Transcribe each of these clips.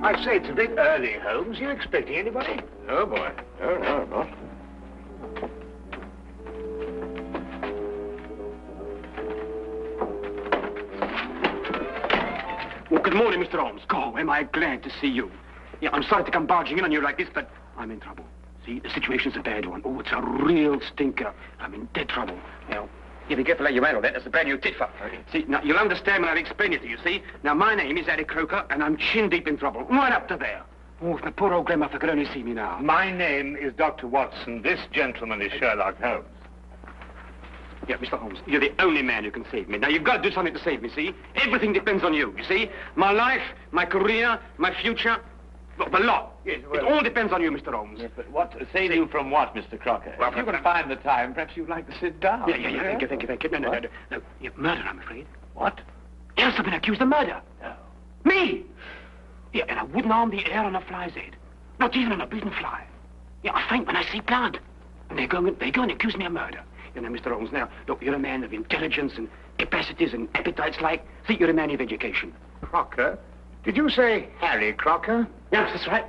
I say, it's a bit early, Holmes. You expecting anybody? No, boy. No, I'm not. Well, good morning, Mr. Holmes. God, am I glad to see you. Yeah, I'm sorry to come barging in on you like this, but I'm in trouble. See, the situation's a bad one. Oh, it's a real stinker. I'm in dead trouble. Now, you be careful how you handle that. That's a brand new tit for. See, now, you'll understand when I explain it to you, see? Now, my name is Harry Crocker, and I'm chin-deep in trouble. Right up to there. Oh, if my poor old grandmother could only see me now. My name is Dr. Watson. This gentleman is Sherlock Holmes. Yeah, Mr. Holmes, you're the only man who can save me. Now, you've got to do something to save me, see? Everything depends on you see? My life, my career, my future, the lot. Yes, well, it all depends on you, Mr. Holmes. Yes, but what save you from what, Mr. Crocker? Well, if you can find the time, perhaps you'd like to sit down. Yeah. Thank you. No. You're murder, I'm afraid. What? Yes, I've been accused of murder. No. Me! Yeah, and I wouldn't harm the air on a fly's head. Not even on a prison fly. Yeah, I faint when I see blood. And they go and accuse me of murder. You know, Mr. Holmes, now, look, you're a man of intelligence and capacities and appetites like... See, you're a man of education. Crocker? Did you say Harry Crocker? Yes, that's right.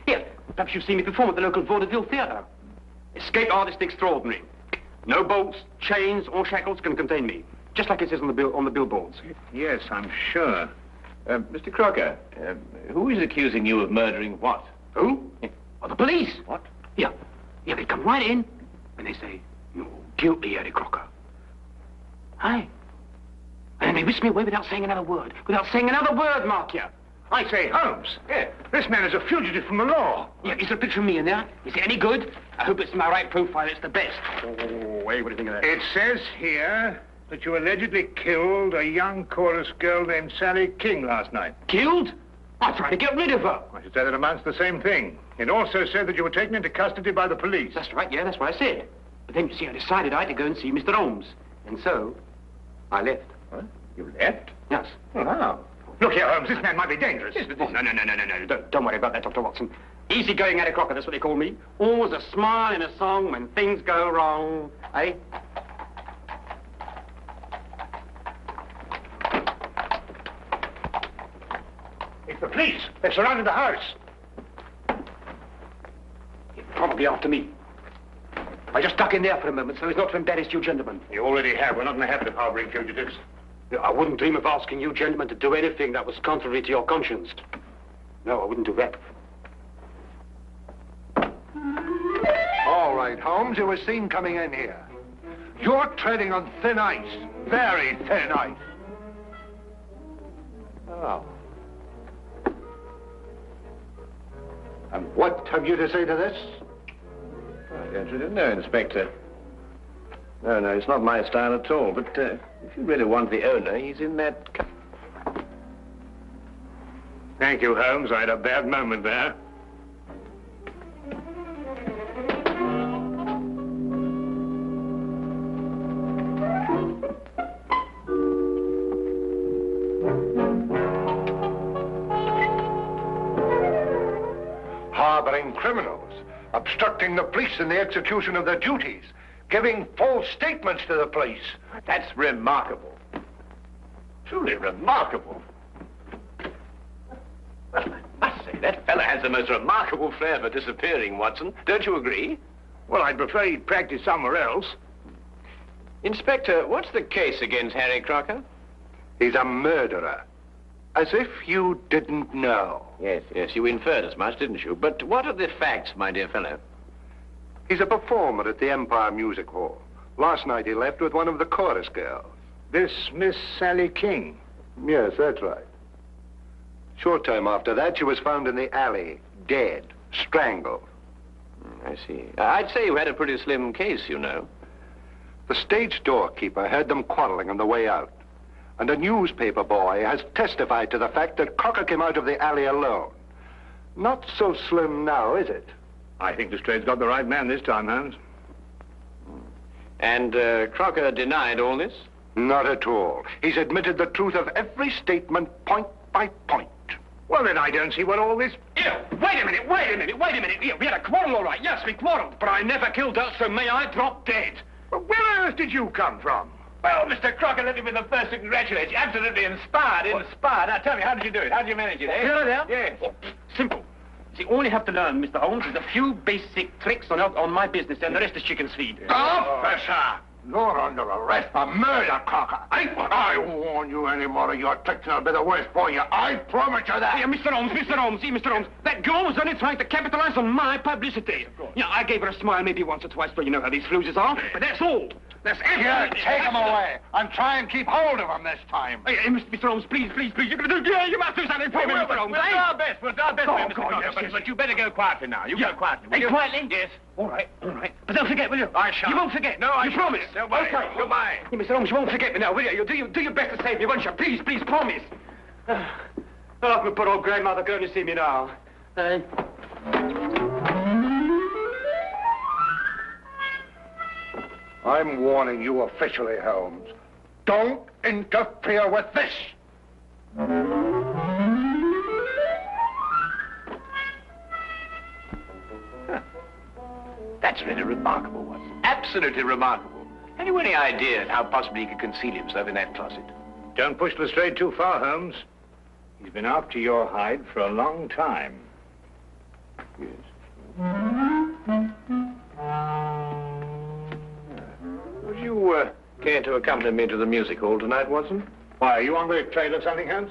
Here, perhaps you've seen me perform at the local Vaudeville theatre. Escape artist extraordinary. No bolts, chains, or shackles can contain me. Just like it says on the billboards. Yes, I'm sure. Mr. Crocker, who is accusing you of murdering what? Who? Oh, the police. What? Yeah, they come right in and they say, "You're guilty, Harry Crocker." Aye. And then they whisk me away without saying another word. Mark you. I say, Holmes. Yeah. This man is a fugitive from the law. Yeah, is there a picture of me in there? Is it any good? I hope it's my right profile. It's the best. Oh, hey, what do you think of that? It says here that you allegedly killed a young chorus girl named Sally King last night. Killed? I tried to get rid of her. I should say that amounts to the same thing. It also said that you were taken into custody by the police. That's right, yeah, that's what I said. But then, you see, I decided I had to go and see Mr. Holmes. And so, I left. What? You left? Yes. Oh, how? Look here, Holmes, this man might be dangerous. Yes, but no. Don't worry about that, Dr. Watson. Easy-going Harry Crocker, that's what they call me. Always a smile in a song when things go wrong. Eh? It's the police. They've surrounded the house. You're probably after me. I just duck in there for a moment so as not to embarrass you gentlemen. You already have. We're not in the habit of harboring fugitives. I wouldn't dream of asking you gentlemen to do anything that was contrary to your conscience. No, I wouldn't do that. All right, Holmes, you were seen coming in here. You're treading on thin ice. Very thin ice. Oh. And what have you to say to this? I don't really know, Inspector. No, it's not my style at all. But if you really want the owner, he's in that... Thank you, Holmes. I had a bad moment there. Harboring criminals, obstructing the police in the execution of their duties, giving false statements to the police. That's remarkable. Truly remarkable. Well, I must say, that fellow has the most remarkable flair for disappearing, Watson. Don't you agree? Well, I'd prefer he'd practice somewhere else. Inspector, what's the case against Harry Crocker? He's a murderer. As if you didn't know. Yes, you inferred as much, didn't you? But what are the facts, my dear fellow? He's a performer at the Empire Music Hall. Last night he left with one of the chorus girls. This Miss Sally King? Yes, that's right. Short time after that, she was found in the alley, dead, strangled. I see. I'd say you had a pretty slim case, you know. The stage doorkeeper heard them quarreling on the way out. And a newspaper boy has testified to the fact that Crocker came out of the alley alone. Not so slim now, is it? I think Lestrade's got the right man this time, Holmes. And Crocker denied all this? Not at all. He's admitted the truth of every statement, point by point. Well, then I don't see what all this... Here, wait a minute. Here, we had a quarrel, all right. Yes, we quarreled. But I never killed her, so may I drop dead. Well, where on earth did you come from? Well, Mr. Crocker, let me be the first to congratulate you. Absolutely inspired. Now, tell me, how did you do it? How did you manage it, eh? Here I am. Yes. See, all you have to learn, Mr. Holmes, is a few basic tricks on my business, and the rest is chicken's feed. Officer! You're under arrest for murder, Crocker. I warn you any more of your tricks and I'll be the worst for you. I promise you that. Yeah, Mr. Holmes, see, Mr. Holmes, that girl was only trying to capitalize on my publicity. Yeah, I gave her a smile maybe once or twice, but you know how these floozes are. But that's all. That's Here, take him away and try and keep hold of him this time. Hey, Mr. Holmes, please, you're going to do, you must do something for me, Mr. Holmes. We'll do our best, We'll do our best, Mr. Crocker, but you better go quietly now. You go quietly. Hey, quietly? Yes. All right. But don't forget, will you? I shan't. You won't forget? No, I You shan't. promise? Don't worry. Okay. Goodbye. Hey, Mr. Holmes, you won't forget me now, will you? You'll do your best to save me, won't you? Please, promise. Oh, poor old grandmother going to see me now. I'm warning you officially, Holmes. Don't interfere with this. That's really remarkable, Watson. Absolutely remarkable. Have you any idea how possibly he could conceal himself in that closet? Don't push Lestrade too far, Holmes. He's been after your hide for a long time. Yes. Would you care to accompany me to the music hall tonight, Watson? Why, are you on the trail of something, Holmes?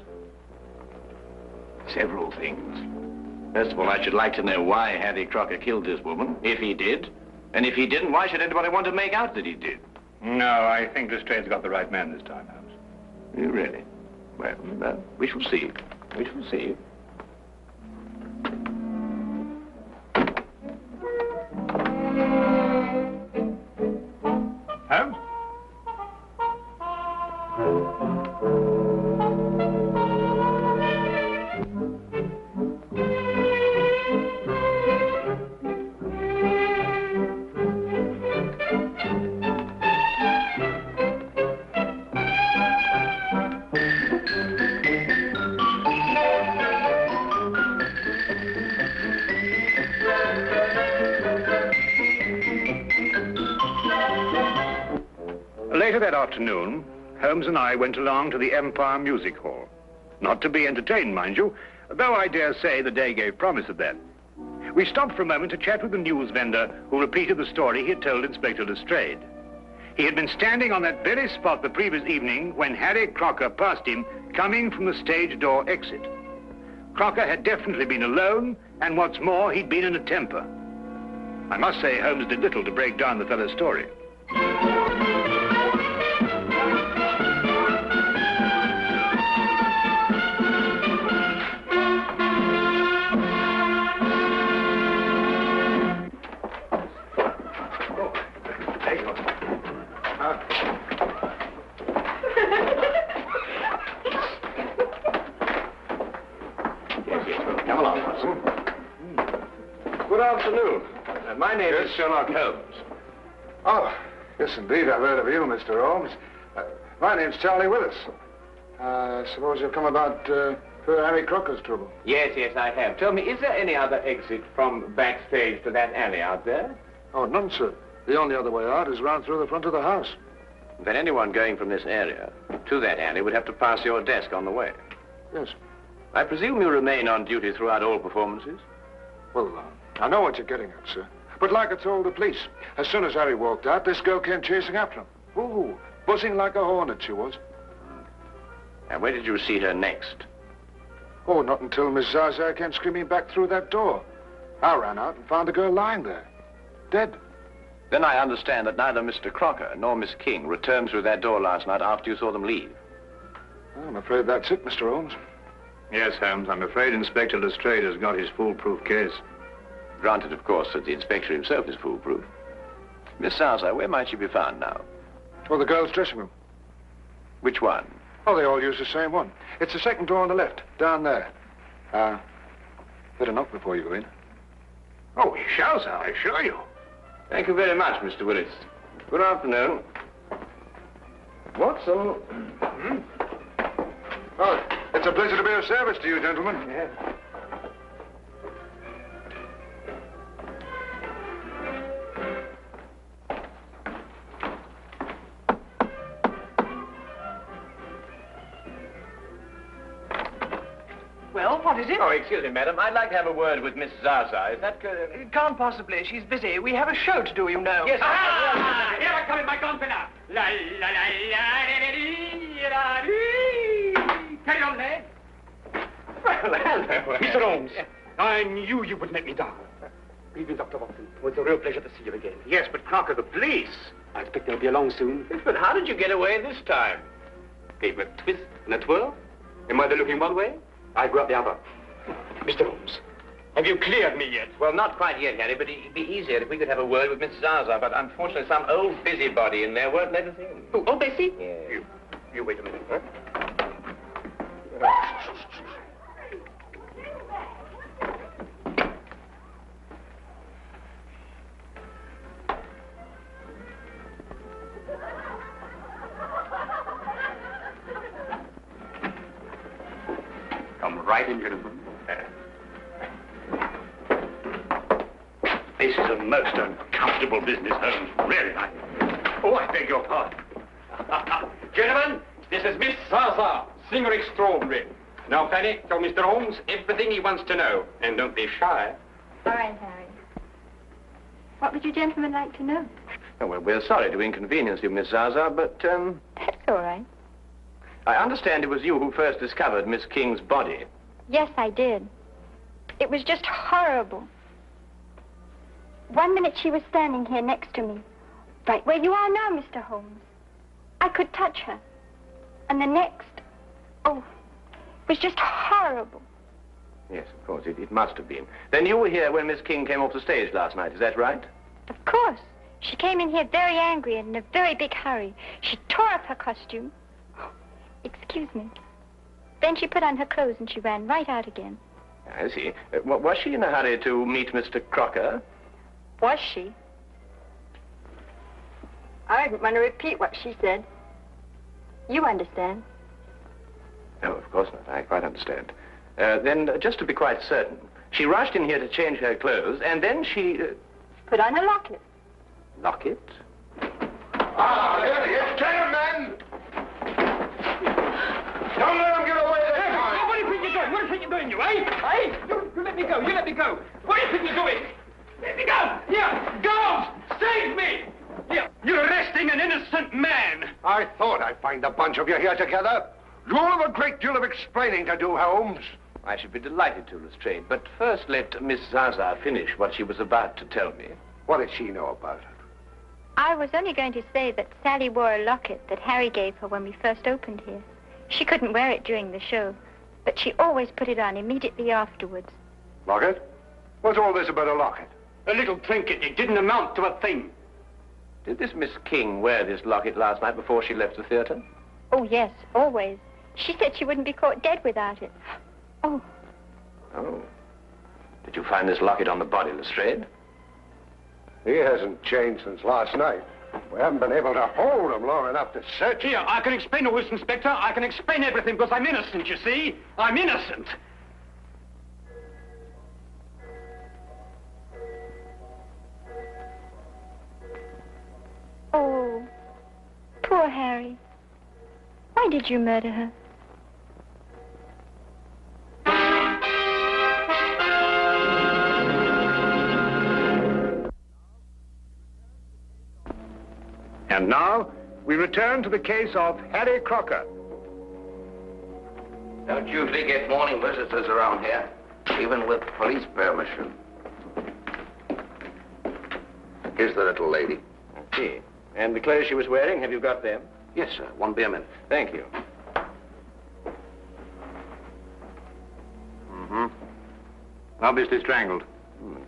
Several things. First of all, I should like to know why Harry Crocker killed this woman, if he did. And if he didn't, why should anybody want to make out that he did? No, I think Lestrade's got the right man this time, Holmes. You really? Well, we shall see. We shall see. Holmes? Later that afternoon, Holmes and I went along to the Empire Music Hall. Not to be entertained, mind you, though I dare say the day gave promise of that. We stopped for a moment to chat with the news vendor who repeated the story he had told Inspector Lestrade. He had been standing on that very spot the previous evening when Harry Crocker passed him coming from the stage door exit. Crocker had definitely been alone, and what's more, he'd been in a temper. I must say Holmes did little to break down the fellow's story. Come along, Watson. Good afternoon. My name is Sherlock Holmes. Oh, yes, indeed. I've heard of you, Mr. Holmes. My name's Charlie Willis. I suppose you've come about poor Harry Crocker's trouble. Yes, I have. Tell me, is there any other exit from backstage to that alley out there? Oh, none, sir. The only other way out is round through the front of the house. Then anyone going from this area to that alley would have to pass your desk on the way. Yes. I presume you remain on duty throughout all performances? Well, I know what you're getting at, sir. But like I told the police, as soon as Harry walked out, this girl came chasing after him. Ooh, buzzing like a hornet, she was. And where did you see her next? Oh, not until Miss Zaza came screaming back through that door. I ran out and found the girl lying there, dead. Then I understand that neither Mr. Crocker nor Miss King returned through that door last night after you saw them leave. I'm afraid that's it, Mr. Holmes. Yes, Holmes, I'm afraid Inspector Lestrade has got his foolproof case. Granted, of course, that the inspector himself is foolproof. Miss Zaza, where might she be found now? Oh, the girl's dressing room. Which one? Oh, they all use the same one. It's the second door on the left, down there. Better knock before you go in. Oh, he shall, sir, I assure you. Thank you very much, Mr. Willis. Good afternoon. Watson. Oh, it's a pleasure to be of service to you, gentlemen. Yes. Well, What is it? Oh, excuse me, madam. I'd like to have a word with Miss Zaza. Is that good? It can't possibly. She's busy. We have a show to do, you know. Yes, Ah! Here I come in my gonfalon. La la la la la la. Carry on, lad. Well, hello. Mr. Holmes, I knew you would let me down. Believe me, Dr. Watson, it was a real pleasure to see you again. Yes, but Crocker, the police. I expect they'll be along soon. But how did you get away this time? Gave a twist and a twirl. Am I looking one way? I go up the other. Mr. Holmes, have you cleared me yet? Well, not quite yet, Harry, but it'd be easier if we could have a word with Miss Zaza. But unfortunately, some old busybody in there won't let us in. Oh, Bessie? Yeah. You wait a minute, huh? Come right in, gentlemen. This is a most uncomfortable business, Holmes. Really, Oh, I beg your pardon. Gentlemen, this is Miss Zaza, singer extraordinary. Now, Fanny, tell Mr. Holmes everything he wants to know. And don't be shy. All right, Harry. What would you gentlemen like to know? Oh, well, we're sorry to inconvenience you, Miss Zaza, but, That's all right. I understand it was you who first discovered Miss King's body. Yes, I did. It was just horrible. One minute she was standing here next to me, right where you are now, Mr. Holmes. I could touch her. And the next, oh, it was just horrible. Yes, of course, it must have been. Then you were here when Miss King came off the stage last night, is that right? Of course. She came in here very angry and in a very big hurry. She tore up her costume. Excuse me. Then she put on her clothes and she ran right out again. I see. Was she in a hurry to meet Mr. Crocker? Was she? I didn't want to repeat what she said. You understand. No, of course not. I quite understand. Then, just to be quite certain, she rushed in here to change her clothes, and then she... Put on a locket. Locket? Ah, there he is. Gentlemen! Don't let him get away this time. What do you think you're doing? What do you think you're doing, you, eh? You let me go. You let me go. What do you think you're doing? Let me go. Here, girls, save me. Here, you're arresting an innocent man. I thought I'd find a bunch of you here together. You'll have a great deal of explaining to do, Holmes. I should be delighted to, Lestrade, but first let Miss Zaza finish what she was about to tell me. What does she know about it? I was only going to say that Sally wore a locket that Harry gave her when we first opened here. She couldn't wear it during the show, but she always put it on immediately afterwards. Locket? What's all this about a locket? A little trinket. It didn't amount to a thing. Did this Miss King wear this locket last night before she left the theater? Oh, yes, always. She said she wouldn't be caught dead without it. Oh. Oh. Did you find this locket on the body, Lestrade? He hasn't changed since last night. We haven't been able to hold him long enough to search. Here, I can explain all this, Inspector. I can explain everything because I'm innocent, you see. I'm innocent. Oh, poor Harry. Why did you murder her? And now, we return to the case of Harry Crocker. Don't usually get morning visitors around here, even with police permission. Here's the little lady. I see. And the clothes she was wearing, have you got them? Yes, sir. One beer minute. Thank you. Mm-hmm. Obviously strangled.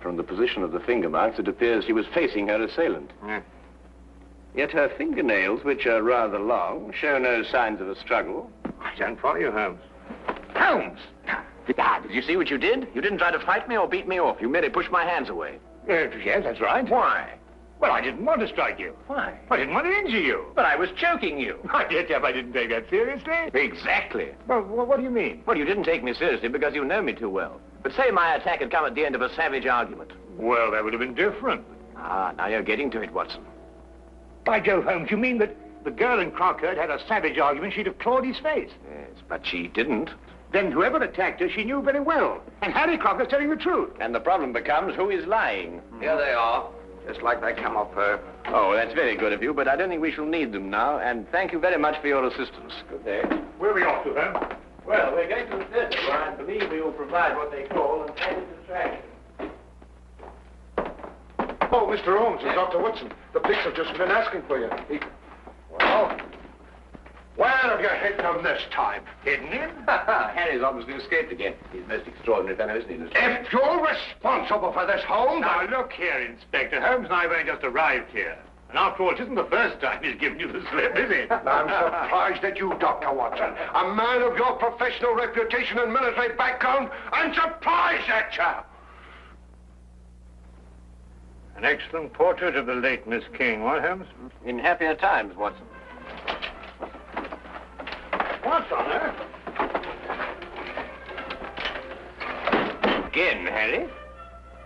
From the position of the finger marks, it appears she was facing her assailant. Yeah. Yet her fingernails, which are rather long, show no signs of a struggle. I don't follow you, Holmes. Holmes! Ah, did you see what you did? You didn't try to fight me or beat me off. You merely pushed my hands away. Yes, that's right. Why? Well, I didn't want to strike you. Why? I didn't want to injure you. But I was choking you. I did, I didn't take that seriously. Exactly. Well, what do you mean? Well, you didn't take me seriously because you know me too well. But say my attack had come at the end of a savage argument. Well, that would have been different. Ah, now you're getting to it, Watson. By Jove, Holmes, you mean that the girl in Crocker had a savage argument, she'd have clawed his face? Yes, but she didn't. Then whoever attacked her, she knew very well. And Harry Crocker's telling the truth. And the problem becomes who is lying. Here they are, just like they come off her. Oh, that's very good of you, but I don't think we shall need them now. And thank you very much for your assistance. Good day. Where are we off to, Holmes? Well, we're going to the theatre, where I believe we will provide what they call an added distraction. Oh, Mr. Holmes, it's Dr. Woodson. The police have just been asking for you. Well, where have you hid them this time? Hidden him? Harry's obviously escaped again. He's a most extraordinary fellow, isn't he, Lestrade? If you're responsible for this, Holmes... Now, look here, Inspector. Holmes and I have only just arrived here. And after all, it isn't the first time he's given you the slip, is it? I'm surprised at you, Dr. Watson. A man of your professional reputation and military background. I'm surprised at you. An excellent portrait of the late Miss King, what, Holmes? In happier times, Watson. What's on her? Again, Harry?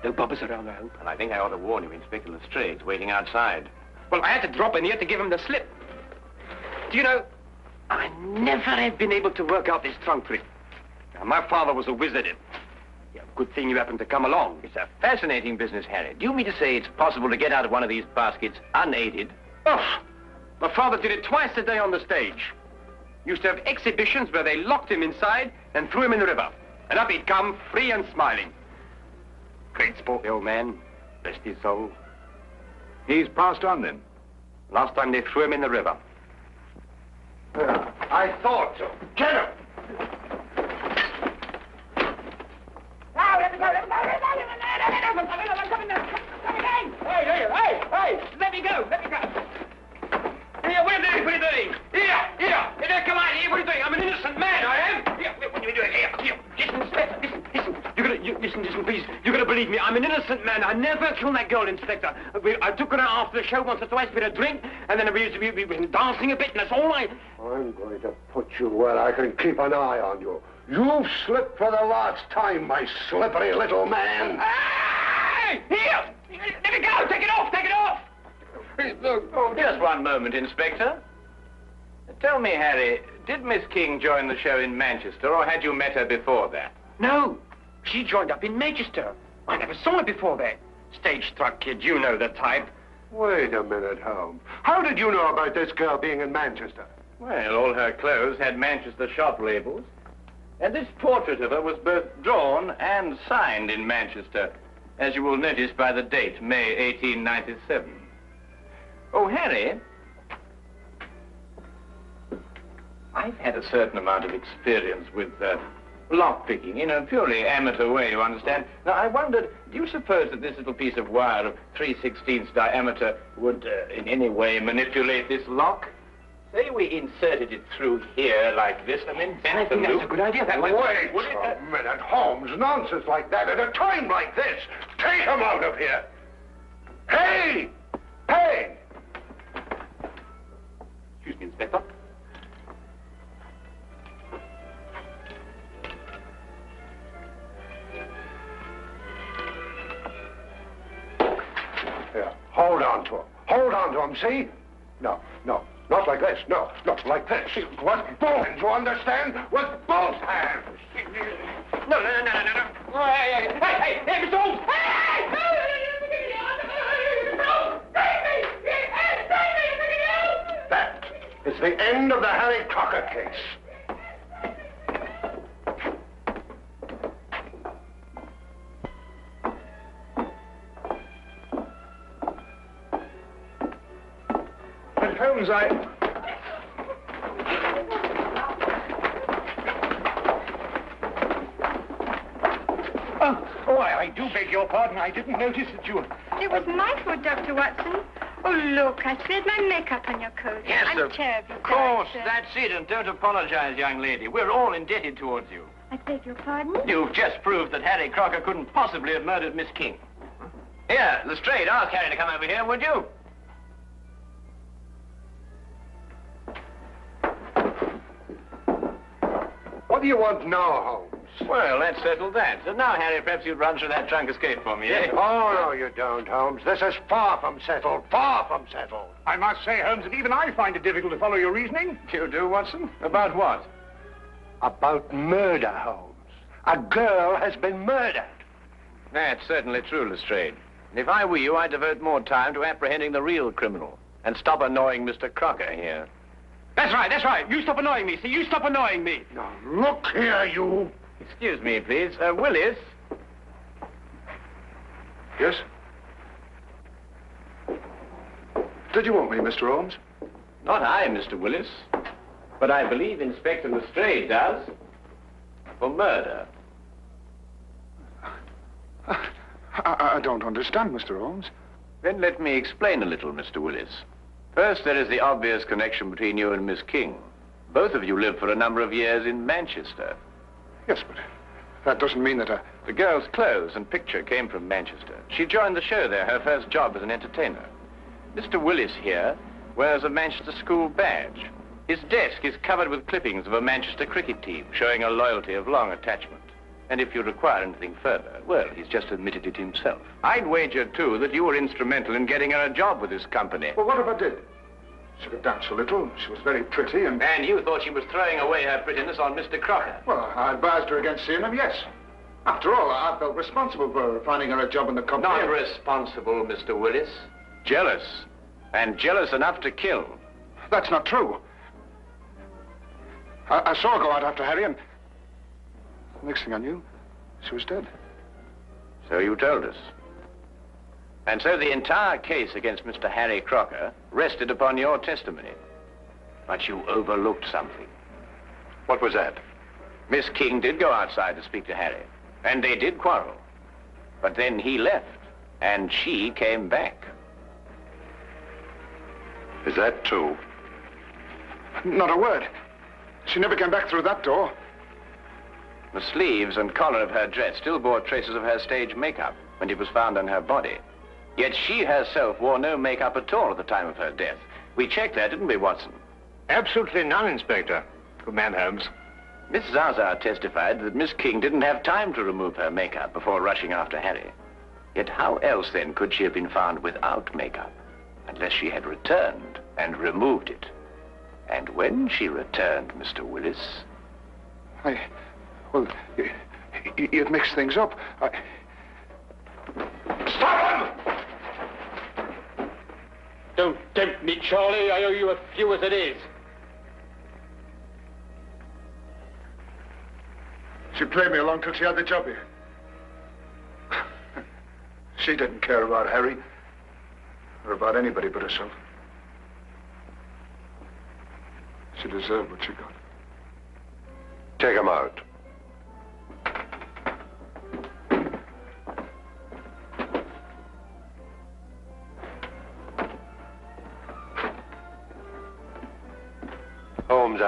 No bobbers around, I hope. Well, I think I ought to warn you, Inspector Lestrade's waiting outside. Well, I had to drop in here to give him the slip. Do you know, I never have been able to work out this trunk trick. Now, my father was a wizard at it. Yeah, good thing you happened to come along. It's a fascinating business, Harry. Do you mean to say it's possible to get out of one of these baskets unaided? Oh, my father did it twice a day on the stage. Used to have exhibitions where they locked him inside and threw him in the river. And up he'd come, free and smiling. Great sport, the old man. Rest his soul. He's passed on, then? Last time they threw him in the river. Yeah, I thought so. Get him! Now, let me go, let me go, let me go, I'm coming in. Hey, let me go. Here, what are you doing? Here, come on, here, what are you doing? I'm an innocent man, I am. Here, what are you doing? Here, listen, Inspector, listen. Listen, please. You're gonna believe me. I'm an innocent man. I never killed that girl, Inspector. I took her out after the show once or twice for a drink, and then we've been dancing a bit, and that's all I'm going to put you where I can keep an eye on you. You've slipped for the last time, my slippery little man. Hey! Here! Let me go! Take it off! Oh, just one moment, Inspector. Tell me, Harry, did Miss King join the show in Manchester, or had you met her before that? No. She joined up in Manchester. I never saw her before that. Stage-struck kid, you know the type. Wait a minute, Holmes. How did you know about this girl being in Manchester? Well, all her clothes had Manchester shop labels. And this portrait of her was both drawn and signed in Manchester, as you will notice by the date, May 1897. Oh, Harry, I've had a certain amount of experience with lockpicking, in a purely amateur way, you understand. Now, I wondered, do you suppose that this little piece of wire of 3/16 diameter would in any way manipulate this lock? Say we inserted it through here like this and then I think that's a good idea. That Wait a minute, Holmes. Nonsense like that at a time like this. Take him out of here. Hey! Hey! Excuse me, Inspector. Here, hold on to him. Hold on to him, see? No. Not like this. No, like this. With both hands, you understand? With both hands. No. Hey, Mr. Holmes! That is the end of the Harry Crocker case. But Holmes, I do beg your pardon. I didn't notice that you... It was my fault, Dr. Watson. Oh, look, I spilled my makeup on your coat. Yes, I'm terribly of course, sorry, sir. that's it, and don't apologize, young lady. We're all indebted towards you. I beg your pardon? You've just proved that Harry Crocker couldn't possibly have murdered Miss King. Here, Lestrade, ask Harry to come over here, would you? What do you want now, Holmes? Well, let's settle that. So now, Harry, perhaps you'd run through that trunk escape for me, eh? Oh, no, you don't, Holmes. This is far from settled. Far from settled. I must say, Holmes, that even I find it difficult to follow your reasoning. You do, Watson? About what? About murder, Holmes. A girl has been murdered. That's certainly true, Lestrade. And if I were you, I'd devote more time to apprehending the real criminal and stop annoying Mr. Crocker here. That's right. You stop annoying me. See, you stop annoying me. Now, look here, you. Excuse me, please. Willis? Yes? Did you want me, Mr. Holmes? Not I, Mr. Willis. But I believe Inspector Lestrade does. For murder. I don't understand, Mr. Holmes. Then let me explain a little, Mr. Willis. First, there is the obvious connection between you and Miss King. Both of you lived for a number of years in Manchester. Yes, but that doesn't mean that The girl's clothes and picture came from Manchester. She joined the show there, her first job as an entertainer. Mr. Willis here wears a Manchester school badge. His desk is covered with clippings of a Manchester cricket team, showing a loyalty of long attachment. And if you require anything further, well, he's just admitted it himself. I'd wager, too, that you were instrumental in getting her a job with this company. Well, what if I did? She could dance a little. She was very pretty and... And you thought she was throwing away her prettiness on Mr. Crocker. Well, I advised her against seeing him, yes. After all, I felt responsible for finding her a job in the company. Not responsible, Mr. Willis. Jealous. And jealous enough to kill. That's not true. I saw her go out after Harry, and the next thing I knew, she was dead. So you told us. And so the entire case against Mr. Harry Crocker rested upon your testimony. But you overlooked something. What was that? Miss King did go outside to speak to Harry, and they did quarrel. But then he left, and she came back. Is that true? Not a word. She never came back through that door. The sleeves and collar of her dress still bore traces of her stage makeup when it was found on her body. Yet she herself wore no makeup at all at the time of her death. We checked that, didn't we, Watson? Absolutely none, Inspector. Good man, Holmes. Miss Zaza testified that Miss King didn't have time to remove her makeup before rushing after Harry. Yet how else, then, could she have been found without makeup? Unless she had returned and removed it. And when she returned, Mr. Willis... Well, you'd mix things up. Stop him! Don't tempt me, Charlie. I owe you a few as it is. She played me along till she had the job here. She didn't care about Harry, or about anybody but herself. She deserved what she got. Take him out. Holmes,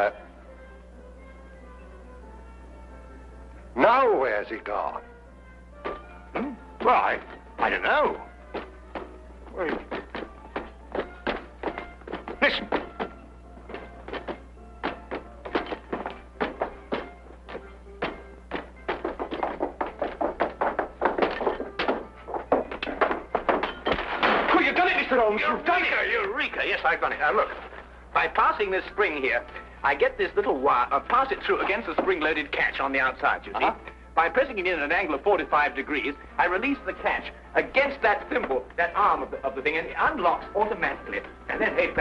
now where's he gone? Well, I don't know. Listen. Oh, you've done it, Mr. Holmes. You've done it. Eureka! Yes, I've done it. Now, look. By passing this spring here, I get this little wire, pass it through against the spring-loaded catch on the outside, you see? By pressing it in at an angle of 45 degrees, I release the catch against that thimble, that arm of the thing, and it unlocks automatically. And then, hey...